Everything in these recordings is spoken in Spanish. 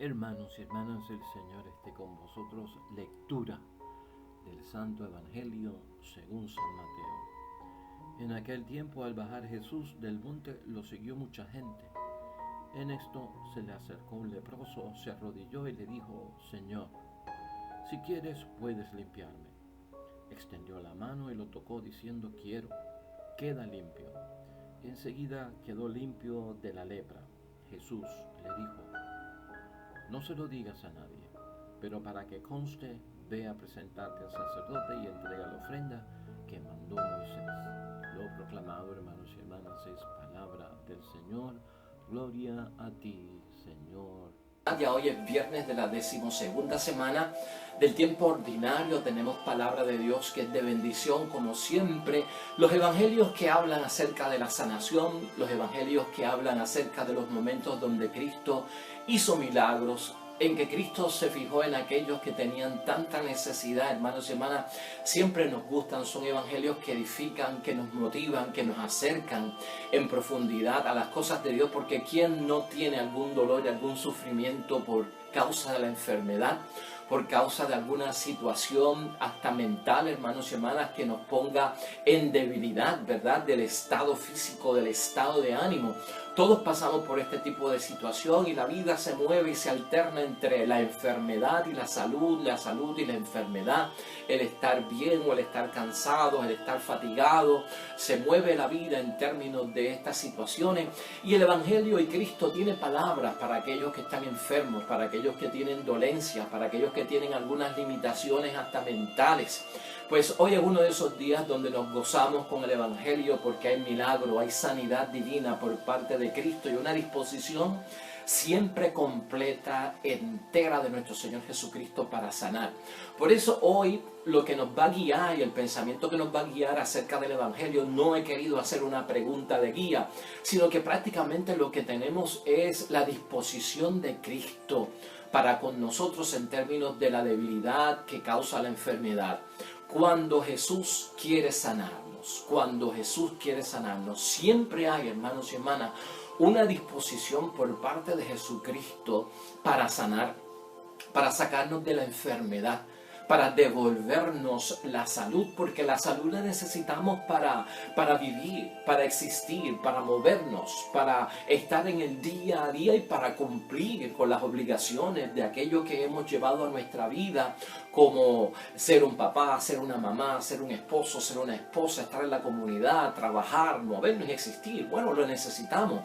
Hermanos y hermanas, el Señor esté con vosotros. Lectura del Santo Evangelio según San Mateo. En aquel tiempo, al bajar Jesús del monte, lo siguió mucha gente. En esto se le acercó un leproso, se arrodilló y le dijo: Señor, si quieres puedes limpiarme. Extendió la mano y lo tocó diciendo: quiero, queda limpio. Y enseguida quedó limpio de la lepra. Jesús le dijo: no se lo digas a nadie, pero para que conste, ve a presentarte al sacerdote y entrega la ofrenda que mandó Moisés. Lo proclamado, hermanos y hermanas, es palabra del Señor. Gloria a ti, Señor. Ya hoy es viernes de la 12ª semana del tiempo ordinario. Tenemos palabra de Dios que es de bendición, como siempre. Los evangelios que hablan acerca de la sanación, los evangelios que hablan acerca de los momentos donde Cristo hizo milagros, en que Cristo se fijó en aquellos que tenían tanta necesidad, hermanos y hermanas, siempre nos gustan. Son evangelios que edifican, que nos motivan, que nos acercan en profundidad a las cosas de Dios, porque ¿quién no tiene algún dolor y algún sufrimiento por causa de la enfermedad, por causa de alguna situación hasta mental, hermanos y hermanas, que nos ponga en debilidad, ¿verdad?, del estado físico, del estado de ánimo? Todos pasamos por este tipo de situación y la vida se mueve y se alterna entre la enfermedad y la salud y la enfermedad, el estar bien o el estar cansado, el estar fatigado. Se mueve la vida en términos de estas situaciones, y el Evangelio y Cristo tiene palabras para aquellos que están enfermos, para aquellos que tienen dolencias, para aquellos que tienen algunas limitaciones hasta mentales. Pues hoy es uno de esos días donde nos gozamos con el Evangelio, porque hay milagro, hay sanidad divina por parte de Cristo y una disposición siempre completa, entera de nuestro Señor Jesucristo para sanar. Por eso hoy lo que nos va a guiar y el pensamiento que nos va a guiar acerca del Evangelio, no he querido hacer una pregunta de guía, sino que prácticamente lo que tenemos es la disposición de Cristo para con nosotros en términos de la debilidad que causa la enfermedad. Cuando Jesús quiere sanarnos, siempre hay, hermanos y hermanas, una disposición por parte de Jesucristo para sanar, para sacarnos de la enfermedad, para devolvernos la salud, porque la salud la necesitamos para vivir, para existir, para movernos, para estar en el día a día y para cumplir con las obligaciones de aquello que hemos llevado a nuestra vida, como ser un papá, ser una mamá, ser un esposo, ser una esposa, estar en la comunidad, trabajar, movernos y existir. Bueno, lo necesitamos.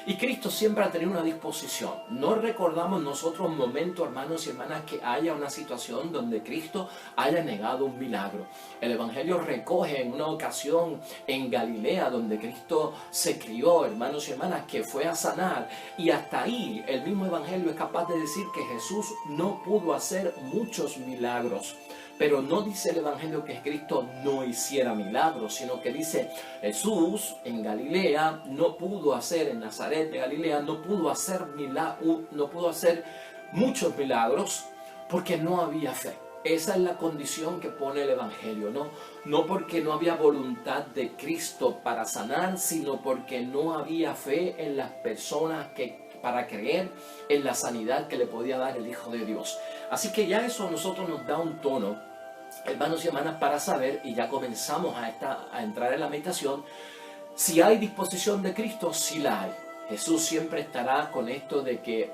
Y Cristo siempre ha tenido una disposición. No recordamos nosotros un momento, hermanos y hermanas, que haya una situación donde Cristo haya negado un milagro. El Evangelio recoge en una ocasión en Galilea, donde Cristo se crió, hermanos y hermanas, que fue a sanar. Y hasta ahí el mismo Evangelio es capaz de decir que Jesús no pudo hacer muchos milagros. Pero no dice el Evangelio que Cristo no hiciera milagros, sino que dice: Jesús en Galilea no pudo hacer, en Nazaret de Galilea no pudo hacer muchos milagros porque no había fe. Esa es la condición que pone el Evangelio, no porque no había voluntad de Cristo para sanar, sino porque no había fe en las personas para creer en la sanidad que le podía dar el Hijo de Dios. Así que ya eso a nosotros nos da un tono, hermanos y hermanas, para saber, y ya comenzamos a entrar en la meditación, si hay disposición de Cristo. Sí la hay. Jesús siempre estará con esto de que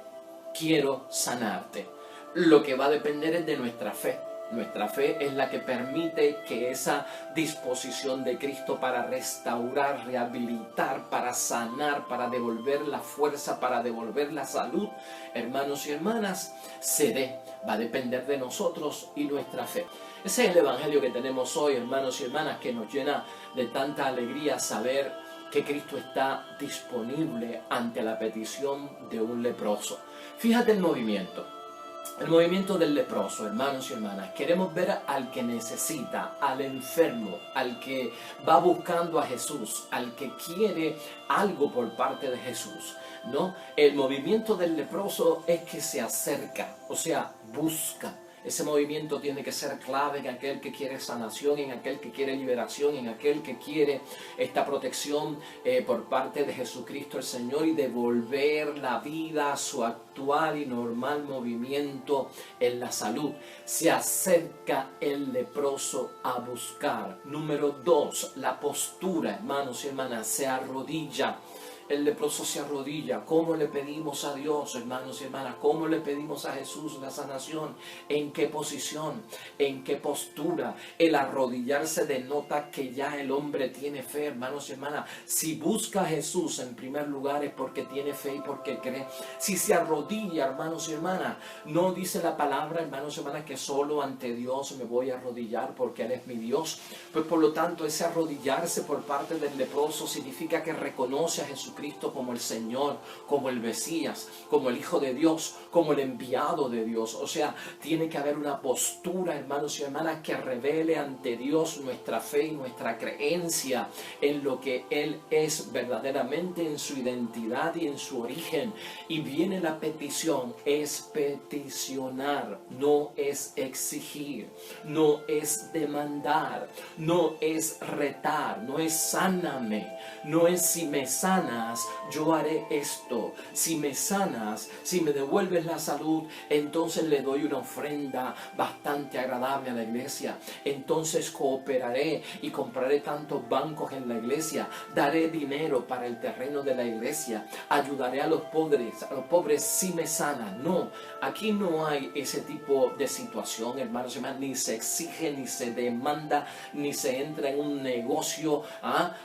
quiero sanarte. Lo que va a depender es de nuestra fe. Nuestra fe es la que permite que esa disposición de Cristo para restaurar, rehabilitar, para sanar, para devolver la fuerza, para devolver la salud, hermanos y hermanas, se dé. Va a depender de nosotros y nuestra fe. Ese es el Evangelio que tenemos hoy, hermanos y hermanas, que nos llena de tanta alegría saber que Cristo está disponible ante la petición de un leproso. Fíjate el movimiento del leproso, hermanos y hermanas. Queremos ver al que necesita, al enfermo, al que va buscando a Jesús, al que quiere algo por parte de Jesús, ¿no? El movimiento del leproso es que se acerca, o sea, busca. Ese movimiento tiene que ser clave en aquel que quiere sanación, en aquel que quiere liberación, en aquel que quiere esta protección por parte de Jesucristo el Señor y devolver la vida a su actual y normal movimiento en la salud. Se acerca el leproso a buscar. Número 2, la postura, hermanos y hermanas, se arrodilla. El leproso se arrodilla. ¿Cómo le pedimos a Dios, hermanos y hermanas? ¿Cómo le pedimos a Jesús la sanación? ¿En qué posición? ¿En qué postura? El arrodillarse denota que ya el hombre tiene fe, hermanos y hermanas. Si busca a Jesús en primer lugar es porque tiene fe y porque cree. Si se arrodilla, hermanos y hermanas, no dice la palabra, hermanos y hermanas, que solo ante Dios me voy a arrodillar porque Él es mi Dios. Pues por lo tanto, ese arrodillarse por parte del leproso significa que reconoce a Jesucristo como el Señor, como el Mesías, como el Hijo de Dios, como el enviado de Dios. O sea, tiene que haber una postura, hermanos y hermanas, que revele ante Dios nuestra fe y nuestra creencia en lo que Él es verdaderamente, en su identidad y en su origen. Y viene la petición, es peticionar, no es exigir, no es demandar, no es retar, no es sáname, no es si me sanas, yo haré esto. Si me sanas, si me devuelves la salud, entonces le doy una ofrenda bastante agradable a la iglesia. Entonces cooperaré y compraré tantos bancos en la iglesia. Daré dinero para el terreno de la iglesia. Ayudaré a los pobres si me sanan. No, aquí no hay ese tipo de situación, hermanos y hermanas. Ni se exige, ni se demanda, ni se entra en un negocio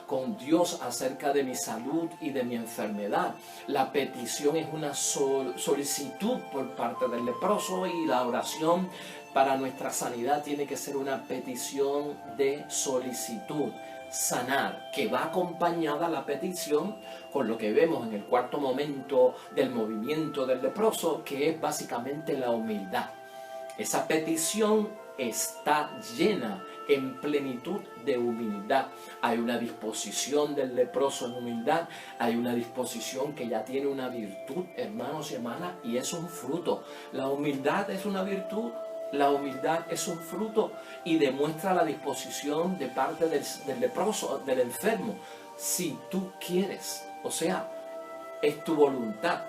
con Dios acerca de mi salud y de mi enfermedad. La petición es una solicitud por parte del leproso, y la oración para nuestra sanidad tiene que ser una petición de solicitud. Sanar, que va acompañada la petición con lo que vemos en el cuarto momento del movimiento del leproso, que es básicamente la humildad. Esa petición está llena en plenitud de humildad. Hay una disposición del leproso en humildad, hay una disposición que ya tiene una virtud, hermanos y hermanas, y es un fruto. La humildad es una virtud, la humildad es un fruto y demuestra la disposición de parte del leproso, del enfermo. Si tú quieres, o sea, es tu voluntad,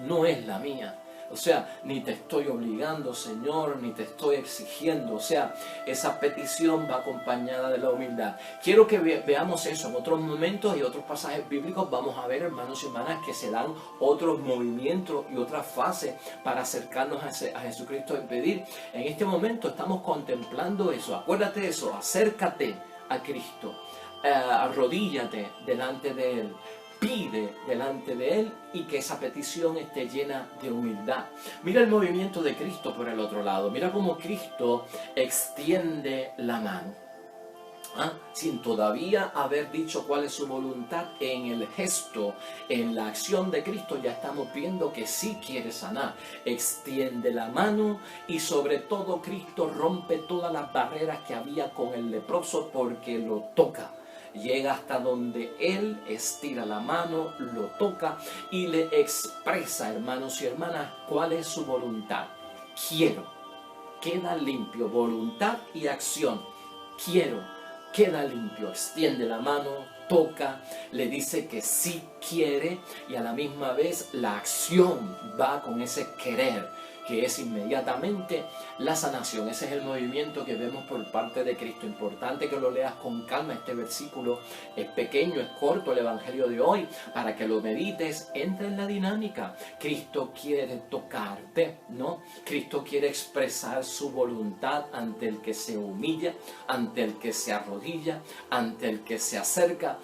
no es la mía. O sea, ni te estoy obligando, Señor, ni te estoy exigiendo. O sea, esa petición va acompañada de la humildad. Quiero que veamos eso en otros momentos y otros pasajes bíblicos. Vamos a ver, hermanos y hermanas, que se dan otros movimientos y otras fases para acercarnos a Jesucristo y pedir. En este momento estamos contemplando eso. Acuérdate de eso, acércate a Cristo. Arrodíllate delante de Él. Pide delante de Él y que esa petición esté llena de humildad. Mira el movimiento de Cristo por el otro lado. Mira cómo Cristo extiende la mano. Sin todavía haber dicho cuál es su voluntad, en el gesto, en la acción de Cristo ya estamos viendo que sí quiere sanar. Extiende la mano y sobre todo Cristo rompe todas las barreras que había con el leproso porque lo toca. Llega hasta donde Él, estira la mano, lo toca y le expresa, hermanos y hermanas, cuál es su voluntad. Quiero, queda limpio, voluntad y acción. Quiero, queda limpio, extiende la mano, toca, le dice que sí quiere y a la misma vez la acción va con ese querer, que es inmediatamente la sanación. Ese es el movimiento que vemos por parte de Cristo. Importante que lo leas con calma. Este versículo es pequeño, es corto, el Evangelio de hoy, para que lo medites, entra en la dinámica. Cristo quiere tocarte, ¿no? Cristo quiere expresar su voluntad ante el que se humilla, ante el que se arrodilla, ante el que se acerca,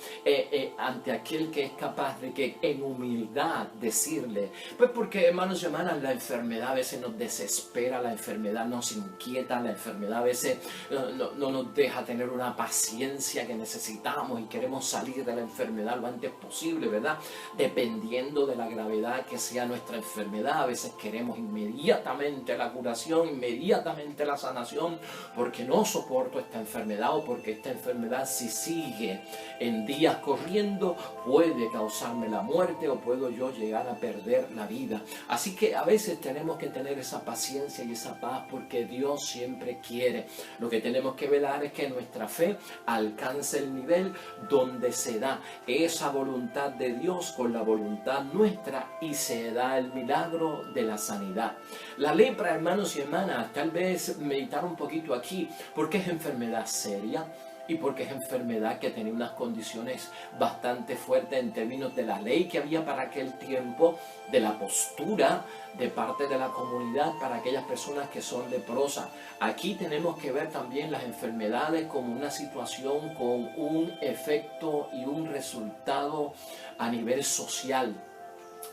ante aquel que es capaz de que en humildad decirle. Pues porque, hermanos y hermanas, la enfermedad a veces nos desespera, la enfermedad nos inquieta, la enfermedad a veces no nos deja tener una paciencia que necesitamos y queremos salir de la enfermedad lo antes posible, ¿verdad? Dependiendo de la gravedad que sea nuestra enfermedad, a veces queremos inmediatamente la curación, inmediatamente la sanación, porque no soporto esta enfermedad o porque esta enfermedad, si sigue en días corriendo, puede causarme la muerte o puedo yo llegar a perder la vida. Así que a veces tenemos que tener tener esa paciencia y esa paz porque Dios siempre quiere. Lo que tenemos que velar es que nuestra fe alcance el nivel donde se da esa voluntad de Dios con la voluntad nuestra y se da el milagro de la sanidad. La lepra, hermanos y hermanas, tal vez meditar un poquito aquí, porque es enfermedad seria. Y porque es enfermedad que tenía unas condiciones bastante fuertes en términos de la ley que había para aquel tiempo, de la postura de parte de la comunidad para aquellas personas que son leprosas. Aquí tenemos que ver también las enfermedades como una situación con un efecto y un resultado a nivel social,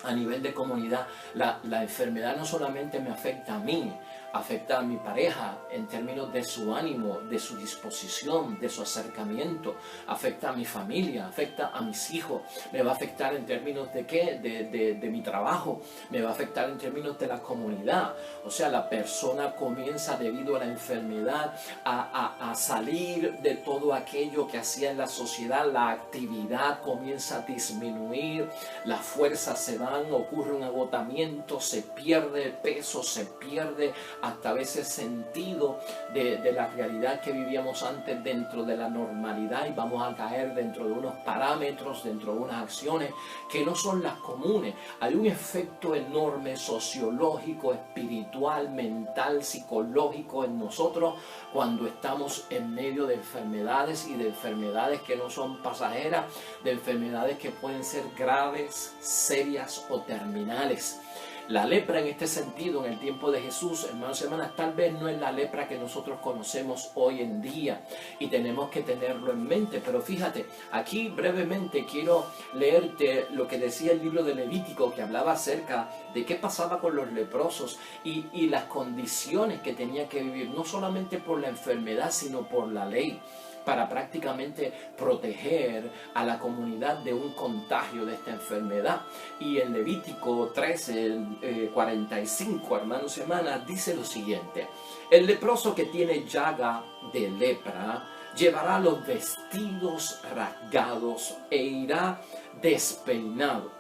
a nivel de comunidad. La enfermedad no solamente me afecta a mí, afecta a mi pareja en términos de su ánimo, de su disposición, de su acercamiento, afecta a mi familia, afecta a mis hijos, me va a afectar en términos de ¿qué? De mi trabajo, me va a afectar en términos de la comunidad. O sea, la persona comienza debido a la enfermedad a salir de todo aquello que hacía en la sociedad, la actividad comienza a disminuir, las fuerzas se van, ocurre un agotamiento, se pierde peso, se pierde hasta a veces sentido de la realidad que vivíamos antes dentro de la normalidad y vamos a caer dentro de unos parámetros, dentro de unas acciones que no son las comunes. Hay un efecto enorme sociológico, espiritual, mental, psicológico en nosotros cuando estamos en medio de enfermedades y de enfermedades que no son pasajeras, de enfermedades que pueden ser graves, serias o terminales. La lepra en este sentido, en el tiempo de Jesús, hermanos y hermanas, tal vez no es la lepra que nosotros conocemos hoy en día y tenemos que tenerlo en mente. Pero fíjate, aquí brevemente quiero leerte lo que decía el libro de Levítico, que hablaba acerca de qué pasaba con los leprosos y las condiciones que tenían que vivir, no solamente por la enfermedad, sino por la ley, para prácticamente proteger a la comunidad de un contagio de esta enfermedad. Y en Levítico 13, 45, hermanos y hermanas, dice lo siguiente: el leproso que tiene llaga de lepra llevará los vestidos rasgados e irá despeinado.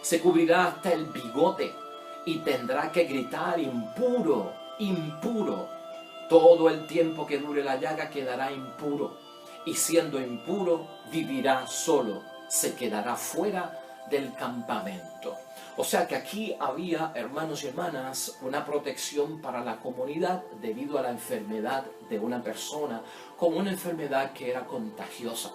Se cubrirá hasta el bigote y tendrá que gritar: impuro, impuro. Todo el tiempo que dure la llaga quedará impuro, y siendo impuro vivirá solo, se quedará fuera del campamento. O sea que aquí había, hermanos y hermanas, una protección para la comunidad debido a la enfermedad de una persona, como una enfermedad que era contagiosa.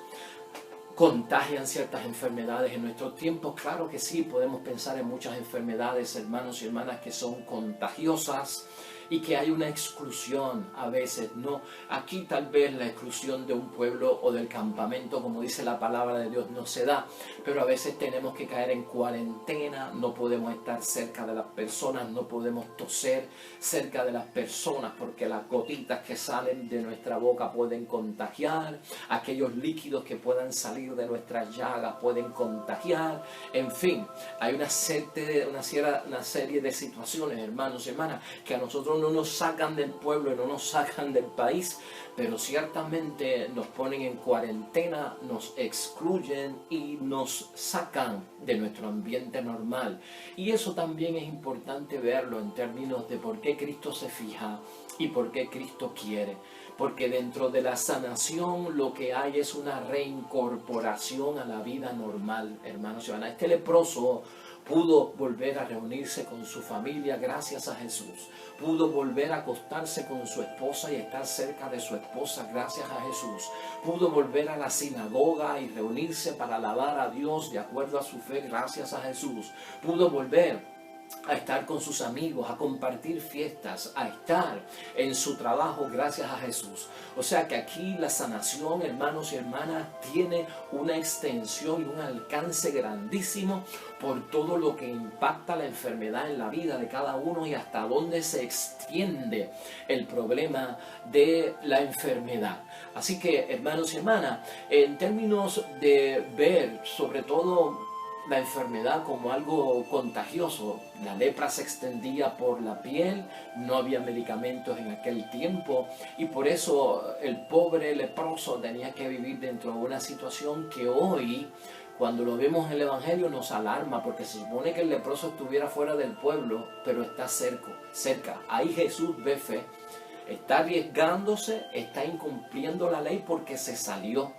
¿Contagian ciertas enfermedades en nuestros tiempos? Claro que sí, podemos pensar en muchas enfermedades, hermanos y hermanas, que son contagiosas y que hay una exclusión a veces, ¿no? Aquí tal vez la exclusión de un pueblo o del campamento, como dice la palabra de Dios, no se da, pero a veces tenemos que caer en cuarentena, no podemos estar cerca de las personas, no podemos toser cerca de las personas porque las gotitas que salen de nuestra boca pueden contagiar, aquellos líquidos que puedan salir de nuestras llagas pueden contagiar, en fin, hay una serie de situaciones, hermanos y hermanas, que a nosotros no nos sacan del pueblo y no nos sacan del país, pero ciertamente nos ponen en cuarentena, nos excluyen y nos sacan de nuestro ambiente normal. Y eso también es importante verlo en términos de por qué Cristo se fija y por qué Cristo quiere. Porque dentro de la sanación lo que hay es una reincorporación a la vida normal, hermanos y hermanas. Este leproso pudo volver a reunirse con su familia gracias a Jesús. Pudo volver a acostarse con su esposa y estar cerca de su esposa gracias a Jesús. Pudo volver a la sinagoga y reunirse para alabar a Dios de acuerdo a su fe gracias a Jesús. Pudo volver a estar con sus amigos, a compartir fiestas, a estar en su trabajo gracias a Jesús. O sea que aquí la sanación, hermanos y hermanas, tiene una extensión y un alcance grandísimo por todo lo que impacta la enfermedad en la vida de cada uno y hasta dónde se extiende el problema de la enfermedad. Así que, hermanos y hermanas, en términos de ver sobre todo la enfermedad como algo contagioso, la lepra se extendía por la piel, no había medicamentos en aquel tiempo y por eso el pobre leproso tenía que vivir dentro de una situación que hoy, cuando lo vemos en el Evangelio nos alarma porque se supone que el leproso estuviera fuera del pueblo, pero está cerca. Ahí Jesús ve fe, está arriesgándose, está incumpliendo la ley porque se salió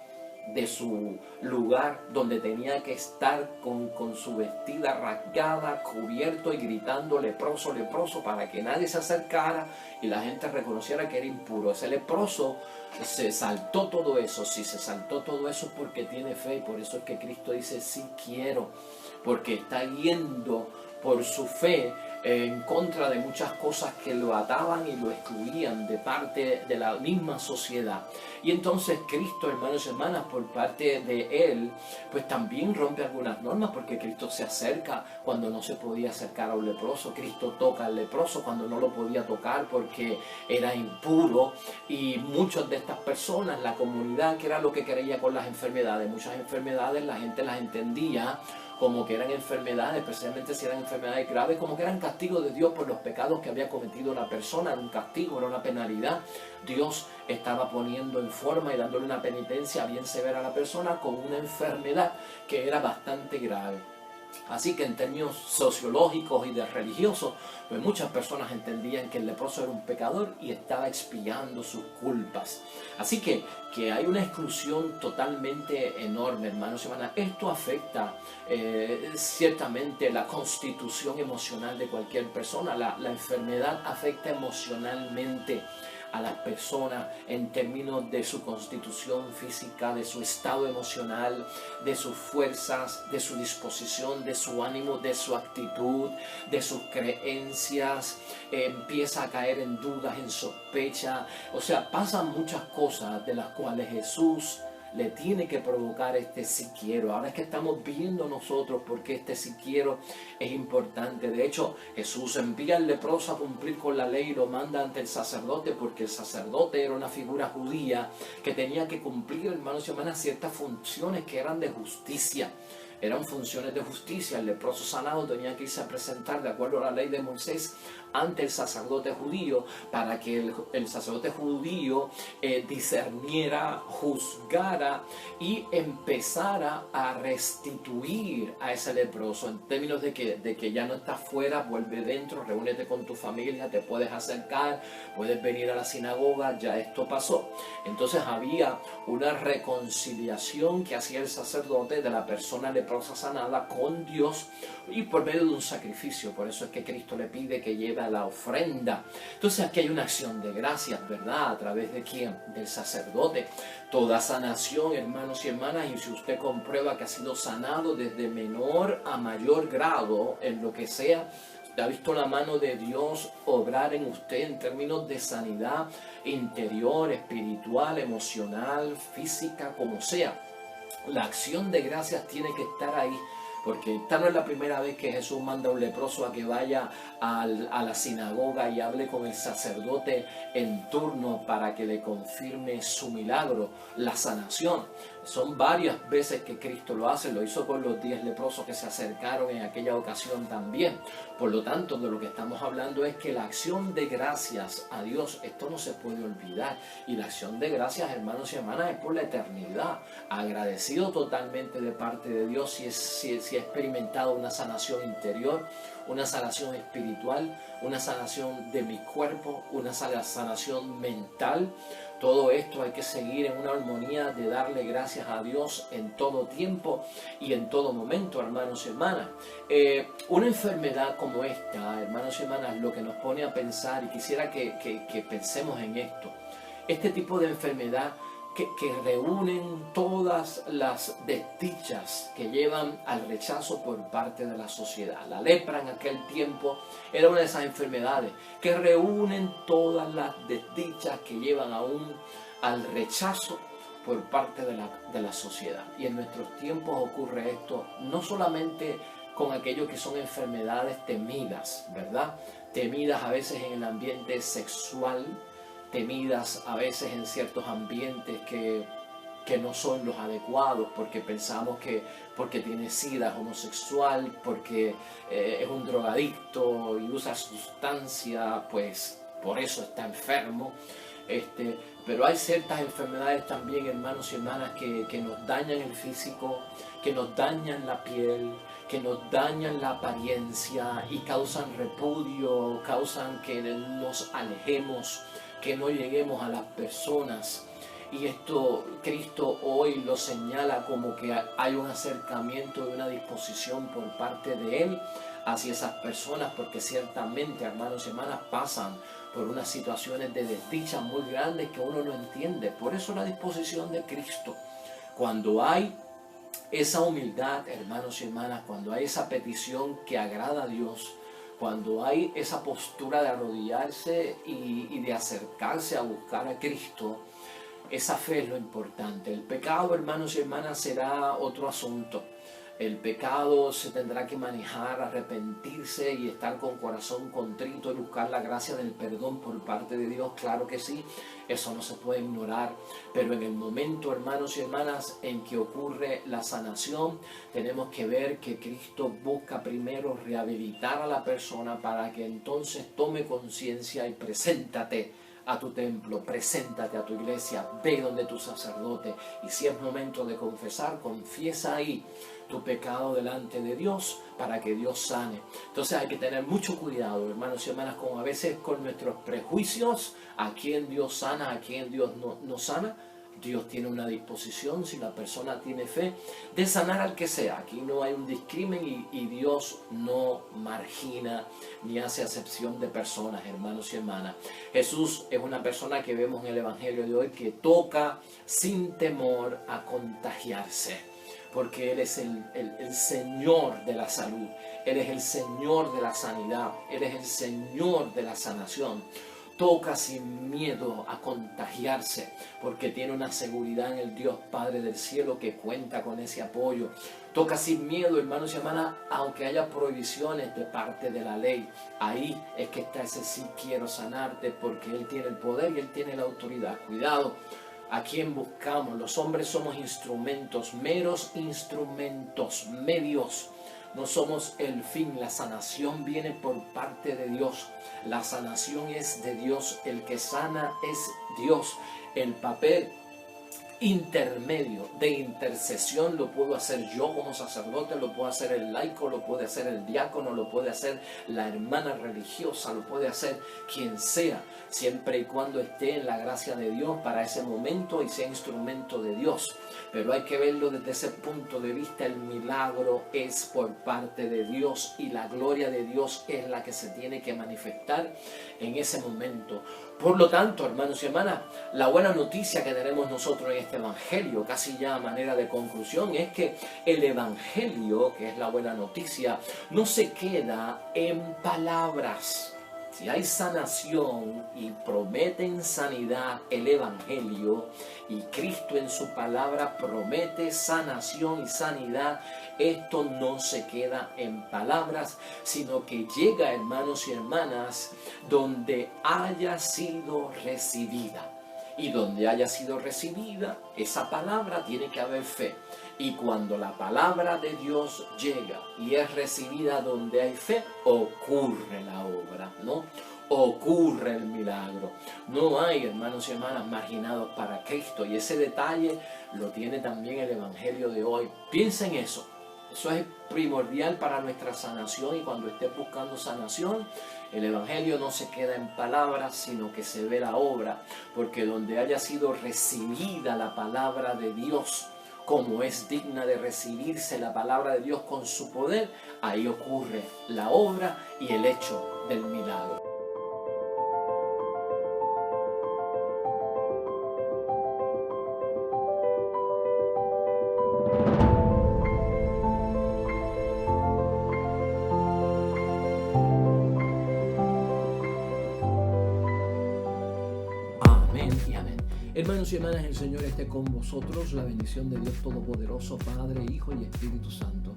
de su lugar donde tenía que estar con su vestida rasgada, cubierto y gritando leproso, leproso, para que nadie se acercara y la gente reconociera que era impuro. Ese leproso se saltó todo eso. Si se saltó todo eso es porque tiene fe, y por eso es que Cristo dice sí quiero, porque está yendo por su fe en contra de muchas cosas que lo ataban y lo excluían de parte de la misma sociedad. Y entonces Cristo, hermanos y hermanas, por parte de Él, pues también rompe algunas normas, porque Cristo se acerca cuando no se podía acercar a un leproso. Cristo toca al leproso cuando no lo podía tocar porque era impuro. Y muchas de estas personas, la comunidad, que era lo que creía con las enfermedades, muchas enfermedades la gente las entendía como que eran enfermedades, especialmente si eran enfermedades graves, como que eran castigos de Dios por los pecados que había cometido la persona. Era un castigo, era una penalidad. Dios estaba poniendo en forma y dándole una penitencia bien severa a la persona con una enfermedad que era bastante grave. Así que en términos sociológicos y de religiosos, pues muchas personas entendían que el leproso era un pecador y estaba expiando sus culpas. Así que hay una exclusión totalmente enorme, hermanos y hermanas. Esto afecta ciertamente la constitución emocional de cualquier persona. La enfermedad afecta emocionalmente a las personas en términos de su constitución física, de su estado emocional, de sus fuerzas, de su disposición, de su ánimo, de su actitud, de sus creencias. Empieza a caer en dudas, en sospecha. O sea, pasan muchas cosas de las cuales Jesús le tiene que provocar este sí quiero. Ahora es que estamos viendo nosotros por qué este sí quiero es importante. De hecho, Jesús envía al leproso a cumplir con la ley y lo manda ante el sacerdote, porque el sacerdote era una figura judía que tenía que cumplir, hermanos y hermanas, ciertas funciones que eran de justicia. Eran funciones de justicia. El leproso sanado tenía que irse a presentar, de acuerdo a la ley de Moisés, ante el sacerdote judío, para que el sacerdote judío discerniera, juzgara y empezara a restituir a ese leproso, en términos de que ya no estás fuera, vuelve dentro, reúnete con tu familia, te puedes acercar, puedes venir a la sinagoga, ya esto pasó. Entonces había una reconciliación que hacía el sacerdote de la persona leprosa sanada con Dios, y por medio de un sacrificio. Por eso es que Cristo le pide que lleve a la ofrenda. Entonces aquí hay una acción de gracias, ¿verdad? ¿A través de quién? Del sacerdote. Toda sanación, hermanos y hermanas, y si usted comprueba que ha sido sanado desde menor a mayor grado, en lo que sea, usted ha visto la mano de Dios obrar en usted en términos de sanidad interior, espiritual, emocional, física, como sea. La acción de gracias tiene que estar ahí, porque esta no es la primera vez que Jesús manda a un leproso a que vaya a la sinagoga y hable con el sacerdote en turno para que le confirme su milagro, la sanación. Son varias veces que Cristo lo hace. Lo hizo con los 10 leprosos que se acercaron en aquella ocasión también. Por lo tanto, de lo que estamos hablando es que la acción de gracias a Dios, esto no se puede olvidar. Y la acción de gracias, hermanos y hermanas, es por la eternidad. Agradecido totalmente de parte de Dios si he experimentado una sanación interior, una sanación espiritual, una sanación de mi cuerpo, una sanación mental. Todo esto hay que seguir en una armonía de darle gracias a Dios en todo tiempo y en todo momento, hermanos y hermanas. Una enfermedad como esta, hermanos y hermanas, lo que nos pone a pensar, y quisiera que pensemos en esto, este tipo de enfermedad que reúnen todas las desdichas que llevan al rechazo por parte de la sociedad. La lepra en aquel tiempo era una de esas enfermedades que reúnen todas las desdichas que llevan aún al rechazo por parte de la sociedad. Y en nuestros tiempos ocurre esto no solamente con aquello que son enfermedades temidas, ¿verdad? Temidas a veces en el ambiente sexual, temidas a veces en ciertos ambientes que no son los adecuados, porque pensamos que porque tiene sida es homosexual, porque es un drogadicto y usa sustancia, pues por eso está enfermo. Pero hay ciertas enfermedades también, hermanos y hermanas, que nos dañan el físico, que nos dañan la piel, que nos dañan la apariencia y causan repudio, causan que nos alejemos, que no lleguemos a las personas. Y esto Cristo hoy lo señala como que hay un acercamiento y una disposición por parte de Él hacia esas personas, porque ciertamente, hermanos y hermanas, pasan por unas situaciones de desdicha muy grandes que uno no entiende. Por eso la disposición de Cristo, cuando hay esa humildad, hermanos y hermanas, cuando hay esa petición que agrada a Dios, cuando hay esa postura de arrodillarse y de acercarse a buscar a Cristo, esa fe es lo importante. El pecado, hermanos y hermanas, será otro asunto. El pecado se tendrá que manejar, arrepentirse y estar con corazón contrito y buscar la gracia del perdón por parte de Dios. Claro que sí, eso no se puede ignorar. Pero en el momento, hermanos y hermanas, en que ocurre la sanación, tenemos que ver que Cristo busca primero rehabilitar a la persona para que entonces tome conciencia y preséntate a tu templo, preséntate a tu iglesia, ve donde tu sacerdote, y si es momento de confesar, confiesa ahí tu pecado delante de Dios para que Dios sane. Entonces hay que tener mucho cuidado, hermanos y hermanas, como a veces con nuestros prejuicios, a quién Dios sana, a quién Dios no sana. Dios tiene una disposición, si la persona tiene fe, de sanar al que sea. Aquí no hay un discrimen y Dios no margina ni hace acepción de personas, hermanos y hermanas. Jesús es una persona que vemos en el Evangelio de hoy que toca sin temor a contagiarse, porque Él es el Señor de la salud, Él es el Señor de la sanidad, Él es el Señor de la sanación. Toca sin miedo a contagiarse, porque tiene una seguridad en el Dios Padre del cielo que cuenta con ese apoyo. Toca sin miedo, hermanos y hermanas, aunque haya prohibiciones de parte de la ley. Ahí es que está ese sí quiero sanarte, porque Él tiene el poder y Él tiene la autoridad. Cuidado, ¿a quién buscamos? Los hombres somos instrumentos, meros instrumentos, medios. No somos el fin, la sanación viene por parte de Dios. La sanación es de Dios, el que sana es Dios. El papel intermedio de intercesión lo puedo hacer yo como sacerdote, lo puede hacer el laico, lo puede hacer el diácono, lo puede hacer la hermana religiosa, lo puede hacer quien sea, siempre y cuando esté en la gracia de Dios para ese momento y sea instrumento de Dios. Pero hay que verlo desde ese punto de vista. El milagro es por parte de Dios y la gloria de Dios es la que se tiene que manifestar en ese momento. Por lo tanto, hermanos y hermanas, la buena noticia que tenemos nosotros en este Evangelio, casi ya a manera de conclusión, es que el Evangelio, que es la buena noticia, no se queda en palabras. Si hay sanación y prometen sanidad el Evangelio, y Cristo en su palabra promete sanación y sanidad, esto no se queda en palabras, sino que llega, hermanos y hermanas, donde haya sido recibida. Y donde haya sido recibida esa palabra tiene que haber fe. Y cuando la palabra de Dios llega y es recibida donde hay fe, ocurre la obra, ¿no? Ocurre el milagro. No hay, hermanos y hermanas, marginados para Cristo. Y ese detalle lo tiene también el Evangelio de hoy. Piensa en eso. Eso es primordial para nuestra sanación, y cuando estés buscando sanación, el Evangelio no se queda en palabras, sino que se ve la obra, porque donde haya sido recibida la palabra de Dios, como es digna de recibirse la palabra de Dios con su poder, ahí ocurre la obra y el hecho del milagro. Hermanos y hermanas, el Señor esté con vosotros. La bendición de Dios Todopoderoso, Padre, Hijo y Espíritu Santo,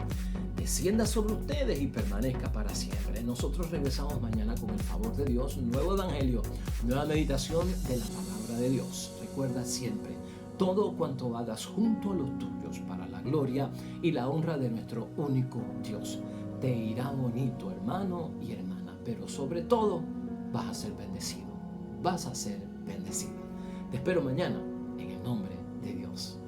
descienda sobre ustedes y permanezca para siempre. Nosotros regresamos mañana con el favor de Dios, nuevo Evangelio, nueva meditación de la palabra de Dios. Recuerda siempre, todo cuanto hagas junto a los tuyos para la gloria y la honra de nuestro único Dios. Te irá bonito, hermano y hermana, pero sobre todo vas a ser bendecido. Vas a ser bendecido. Te espero mañana en el nombre de Dios.